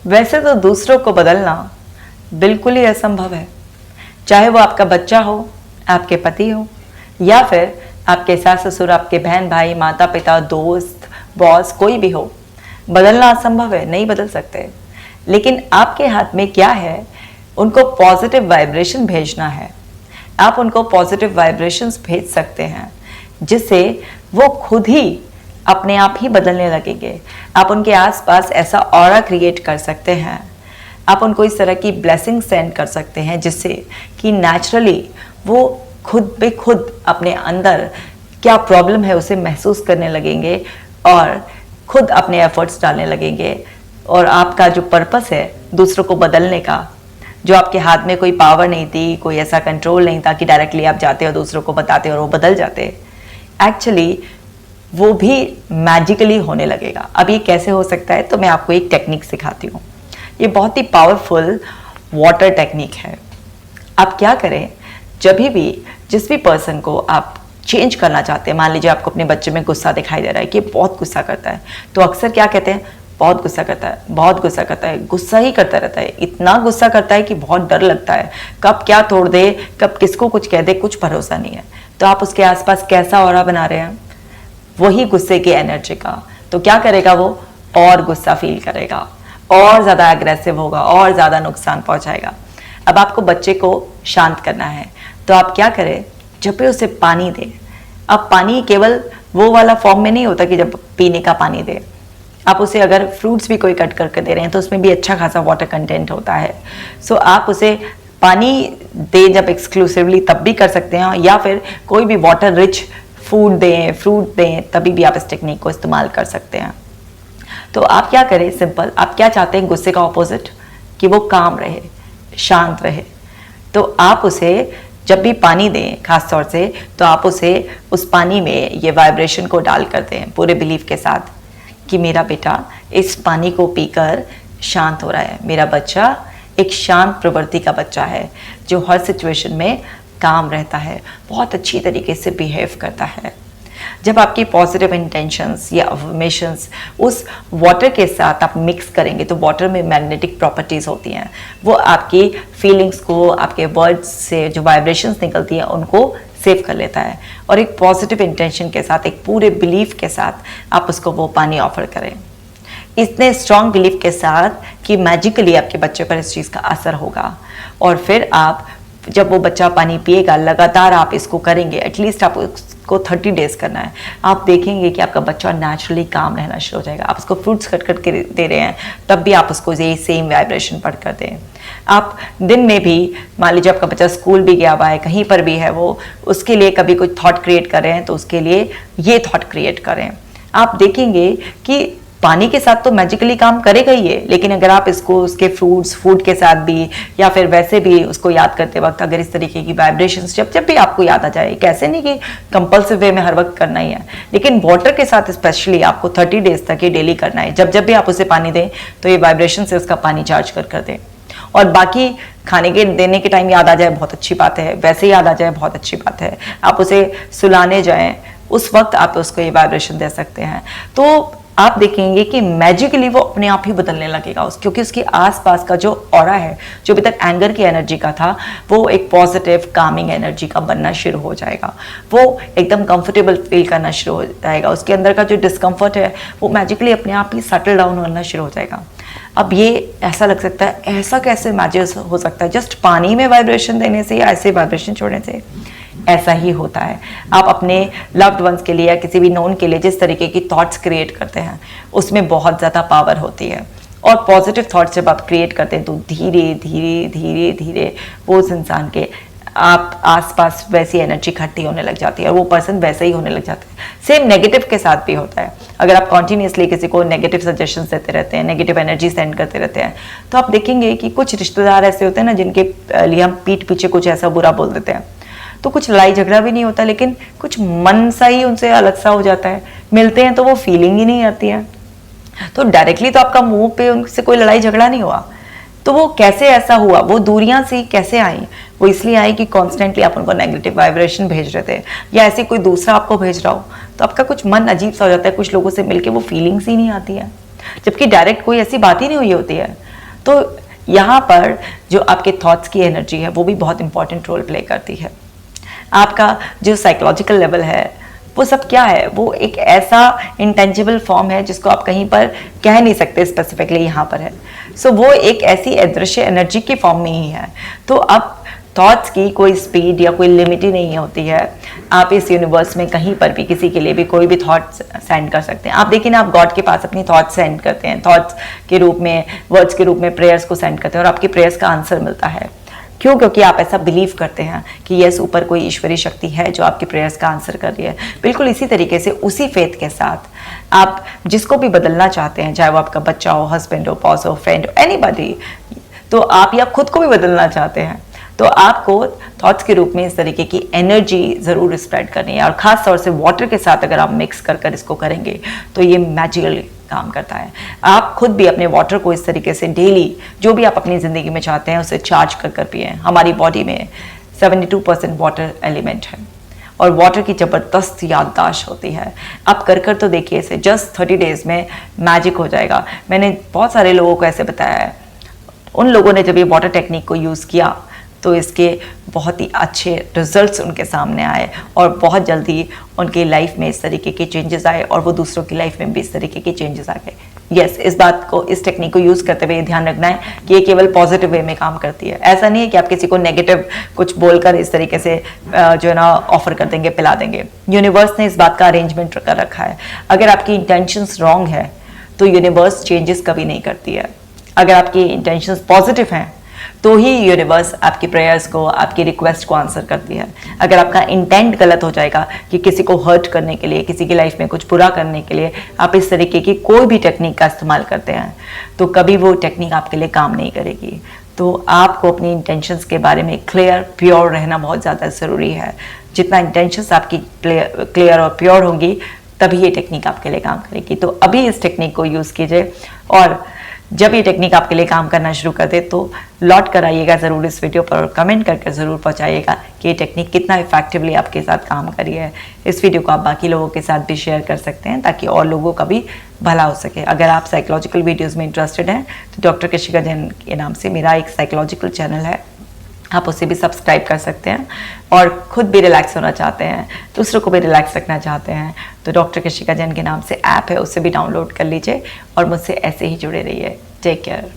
वैसे तो दूसरों को बदलना बिल्कुल ही असंभव है, चाहे वो आपका बच्चा हो, आपके पति हो, या फिर आपके सास ससुर, आपके बहन भाई, माता पिता, दोस्त, बॉस, कोई भी हो। बदलना असंभव है, नहीं बदल सकते। लेकिन आपके हाथ में क्या है, उनको पॉजिटिव वाइब्रेशन भेजना है। आप उनको पॉजिटिव वाइब्रेशंस भेज सकते हैं, जिससे वो खुद ही अपने आप ही बदलने लगेंगे। आप उनके आसपास ऐसा ऑरा क्रिएट कर सकते हैं, आप उनको इस तरह की ब्लेसिंग सेंड कर सकते हैं, जिससे कि नेचुरली वो खुद बे खुद अपने अंदर क्या प्रॉब्लम है उसे महसूस करने लगेंगे और खुद अपने एफर्ट्स डालने लगेंगे। और आपका जो पर्पस है दूसरों को बदलने का, जो आपके हाथ में कोई पावर नहीं थी, कोई ऐसा कंट्रोल नहीं था कि डायरेक्टली आप जाते और दूसरों को बताते और वो बदल जाते, एक्चुअली वो भी मैजिकली होने लगेगा। अब ये कैसे हो सकता है, तो मैं आपको एक टेक्निक सिखाती हूँ। ये बहुत ही पावरफुल वाटर टेक्निक है। आप क्या करें, जब भी जिस भी पर्सन को आप चेंज करना चाहते हैं, मान लीजिए आपको अपने बच्चे में गुस्सा दिखाई दे रहा है कि बहुत गुस्सा करता है, तो अक्सर क्या कहते हैं, बहुत गुस्सा करता है, बहुत गुस्सा करता है, गुस्सा ही करता रहता है, इतना गुस्सा करता है कि बहुत डर लगता है, कब क्या तोड़ दे, कब किसको कुछ कह दे, कुछ भरोसा नहीं है। तो आप उसके आसपास कैसा ऑरा बना रहे हैं, वही गुस्से की एनर्जी का। तो क्या करेगा वो, और गुस्सा फील करेगा, और ज़्यादा एग्रेसिव होगा, और ज़्यादा नुकसान पहुंचाएगा। अब आपको बच्चे को शांत करना है, तो आप क्या करें, जब भी उसे पानी दे। अब पानी केवल वो वाला फॉर्म में नहीं होता कि जब पीने का पानी दे, आप उसे अगर फ्रूट्स भी कोई कट करके दे रहे हैं तो उसमें भी अच्छा खासा वाटर कंटेंट होता है। सो आप उसे पानी दे जब एक्सक्लूसिवली, तब भी कर सकते हैं, या फिर कोई भी वाटर रिच फूड दें, फ्रूट दें, तभी भी आप इस टेक्निक को इस्तेमाल कर सकते हैं। तो आप क्या करें, सिंपल, आप क्या चाहते हैं गुस्से का ऑपोजिट, कि वो काम रहे, शांत रहे। तो आप उसे जब भी पानी दें, खास तौर से, तो आप उसे उस पानी में ये वाइब्रेशन को डाल कर दें पूरे बिलीफ के साथ कि मेरा बेटा इस पानी को पीकर शांत हो रहा है, मेरा बच्चा एक शांत प्रवृत्ति का बच्चा है जो हर सिचुएशन में काम रहता है, बहुत अच्छी तरीके से बिहेव करता है। जब आपकी पॉजिटिव इंटेंशंस या अफर्मेशंस उस वाटर के साथ आप मिक्स करेंगे, तो वाटर में मैग्नेटिक प्रॉपर्टीज़ होती हैं, वो आपकी फीलिंग्स को, आपके वर्ड्स से जो वाइब्रेशंस निकलती हैं उनको सेव कर लेता है। और एक पॉजिटिव इंटेंशन के साथ, एक पूरे बिलीफ के साथ आप उसको वो पानी ऑफर करें, इतने स्ट्रॉन्ग बिलीफ के साथ कि मैजिकली आपके बच्चे पर इस चीज़ का असर होगा। और फिर आप जब वो बच्चा पानी पिएगा, लगातार आप इसको करेंगे, एटलीस्ट आप उसको 30 डेज करना है, आप देखेंगे कि आपका बच्चा नेचुरली काम रहना शुरू हो जाएगा। आप उसको फ्रूट्स कट कट के दे रहे हैं, तब भी आप उसको यही सेम वाइब्रेशन पढ़ कर दें। आप दिन में भी, मान लीजिए आपका बच्चा स्कूल भी गया हुआ है, कहीं पर भी है वो, उसके लिए कभी कोई थॉट क्रिएट कर रहे हैं, तो उसके लिए ये थॉट क्रिएट करें। आप देखेंगे कि पानी के साथ तो मैजिकली काम करेगा ही है, लेकिन अगर आप इसको उसके फ्रूट्स, फूड के साथ भी, या फिर वैसे भी उसको याद करते वक्त अगर इस तरीके की वाइब्रेशंस जब जब भी आपको याद आ जाए, कैसे नहीं कि कंपल्सिव वे में हर वक्त करना ही है, लेकिन वाटर के साथ स्पेशली आपको 30 डेज तक ये डेली करना है। जब जब भी आप उसे पानी दें तो ये वाइब्रेशन से उसका पानी चार्ज कर दें। और बाकी खाने के देने के टाइम याद आ जाए, बहुत अच्छी बात है, वैसे याद आ जाए, बहुत अच्छी बात है। आप उसे सुलाने जाएं, उस वक्त आप उसको ये वाइब्रेशन दे सकते हैं। तो आप देखेंगे कि मैजिकली वो अपने आप ही बदलने लगेगा, क्योंकि उसके आसपास का जो ऑरा है, जो अभी तक एंगर की एनर्जी का था, वो एक पॉजिटिव कामिंग एनर्जी का बनना शुरू हो जाएगा। वो एकदम कंफर्टेबल फील करना शुरू हो जाएगा। उसके अंदर का जो डिस्कम्फर्ट है वो मैजिकली अपने आप ही सेटल डाउन होना शुरू हो जाएगा। अब ये ऐसा लग सकता है, ऐसा कैसे मैजिक हो सकता है, जस्ट पानी में वाइब्रेशन देने से या ऐसे वाइब्रेशन छोड़ने से? ऐसा ही होता है। आप अपने लव्ड वंस के लिए या किसी भी नोन के लिए जिस तरीके की थॉट्स क्रिएट करते हैं, उसमें बहुत ज़्यादा पावर होती है। और पॉजिटिव थॉट्स जब आप क्रिएट करते हैं तो धीरे धीरे धीरे धीरे वो उस इंसान के आप आसपास वैसी एनर्जी इकट्ठी होने लग जाती है और वो पर्सन वैसे ही होने लग जाता है। सेम नेगेटिव के साथ भी होता है। अगर आप कॉन्टीन्यूसली किसी को नेगेटिव सजेशंस देते रहते हैं, नेगेटिव एनर्जी सेंड करते रहते हैं, तो आप देखेंगे कि कुछ रिश्तेदार ऐसे होते हैं ना, जिनके लिए हम पीठ पीछे कुछ ऐसा बुरा बोल देते हैं, तो कुछ लड़ाई झगड़ा भी नहीं होता, लेकिन कुछ मन सा ही उनसे अलग सा हो जाता है। मिलते हैं तो वो फीलिंग ही नहीं आती है। तो डायरेक्टली तो आपका मुंह पे उनसे कोई लड़ाई झगड़ा नहीं हुआ, तो वो कैसे ऐसा हुआ, वो दूरियां सी कैसे आई? वो इसलिए आई कि कॉन्स्टेंटली आप उनको नेगेटिव वाइब्रेशन भेज रहे थे, या ऐसे कोई दूसरा आपको भेज रहा हो, तो आपका कुछ मन अजीब सा हो जाता है। कुछ लोगों से मिलके वो फीलिंग्स ही नहीं आती है, जबकि डायरेक्ट कोई ऐसी बात ही नहीं हुई होती है। तो यहाँ पर जो आपके थॉट्स की एनर्जी है वो भी बहुत इंपॉर्टेंट रोल प्ले करती है। आपका जो साइकोलॉजिकल लेवल है वो सब क्या है, वो एक ऐसा इंटेंजिबल फॉर्म है जिसको आप कहीं पर कह नहीं सकते स्पेसिफिकली यहाँ पर है। सो वो एक ऐसी अदृश्य एनर्जी की फॉर्म में ही है। तो अब थॉट्स की कोई स्पीड या कोई लिमिट ही नहीं होती है। आप इस यूनिवर्स में कहीं पर भी किसी के लिए भी कोई भी थॉट्स सेंड कर सकते हैं। आप देखिए ना, आप गॉड के पास अपनी थॉट्स सेंड करते हैं, थॉट्स के रूप में, वर्ड्स के रूप में प्रेयर्स को सेंड करते हैं और आपकी प्रेयर्स का आंसर मिलता है। क्यों? क्योंकि आप ऐसा बिलीव करते हैं कि यस, ऊपर कोई ईश्वरीय शक्ति है जो आपकी प्रेयर्स का आंसर कर रही है। बिल्कुल इसी तरीके से, उसी फेथ के साथ आप जिसको भी बदलना चाहते हैं, चाहे वो आपका बच्चा हो, हस्बैंड हो, बॉस हो, फ्रेंड हो, एनीबॉडी, तो आप या खुद को भी बदलना चाहते हैं, तो आपको थॉट्स के रूप में इस तरीके की एनर्जी ज़रूर स्प्रेड करनी है। और ख़ास तौर से वाटर के साथ अगर आप मिक्स कर इसको करेंगे तो ये मैजिकल काम करता है। आप खुद भी अपने वाटर को इस तरीके से डेली, जो भी आप अपनी ज़िंदगी में चाहते हैं उसे चार्ज कर पिए। हमारी बॉडी में 72% वाटर एलिमेंट है और वाटर की ज़बरदस्त याददाश्त होती है। आप कर तो देखिए इसे, जस्ट 30 डेज़ में मैजिक हो जाएगा। मैंने बहुत सारे लोगों को ऐसे बताया है, उन लोगों ने जब ये वाटर टेक्निक को यूज़ किया तो इसके बहुत ही अच्छे रिजल्ट्स उनके सामने आए और बहुत जल्दी उनकी लाइफ में इस तरीके के चेंजेस आए और वो दूसरों की लाइफ में भी इस तरीके के चेंजेस आ गए। यस, इस बात को, इस टेक्निक को यूज़ करते हुए ध्यान रखना है कि ये केवल पॉजिटिव वे में काम करती है। ऐसा नहीं है कि आप किसी को नेगेटिव कुछ बोलकर इस तरीके से जो है ना ऑफर कर देंगे, पिला देंगे। यूनिवर्स ने इस बात का अरेंजमेंट कर रखा है। अगर आपकी इंटेंशंस रॉन्ग है तो यूनिवर्स चेंजेस कभी नहीं करती है। अगर आपकी इंटेंशंस पॉजिटिव हैं तो ही यूनिवर्स आपकी प्रेयर्स को, आपकी रिक्वेस्ट को आंसर करती है। अगर आपका इंटेंट गलत हो जाएगा कि किसी को हर्ट करने के लिए, किसी की लाइफ में कुछ बुरा करने के लिए आप इस तरीके की कोई भी टेक्निक का इस्तेमाल करते हैं तो कभी वो टेक्निक आपके लिए काम नहीं करेगी। तो आपको अपनी इंटेंशंस के बारे में क्लियर, प्योर रहना बहुत ज़्यादा ज़रूरी है। जितना इंटेंशंस आपकी क्लियर और प्योर होंगी तभी ये टेक्निक आपके लिए काम करेगी। तो अभी इस टेक्निक को यूज़ कीजिए और जब ये टेक्निक आपके लिए काम करना शुरू कर दे तो लौट कर आइएगा ज़रूर इस वीडियो पर और कमेंट करके ज़रूर पहुंचाइएगा कि ये टेक्निक कितना इफेक्टिवली आपके साथ काम करी है। इस वीडियो को आप बाकी लोगों के साथ भी शेयर कर सकते हैं ताकि और लोगों का भी भला हो सके। अगर आप साइकोलॉजिकल वीडियोज़ में इंटरेस्टेड हैं तो डॉक्टर कृषिका जैन के नाम से मेरा एक साइकोलॉजिकल चैनल है, आप उसे भी सब्सक्राइब कर सकते हैं। और खुद भी रिलैक्स होना चाहते हैं, दूसरों को भी रिलैक्स रखना चाहते हैं तो डॉक्टर कृषिका जैन के नाम से ऐप है, उसे भी डाउनलोड कर लीजिए और मुझसे ऐसे ही जुड़े रहिए। Take care.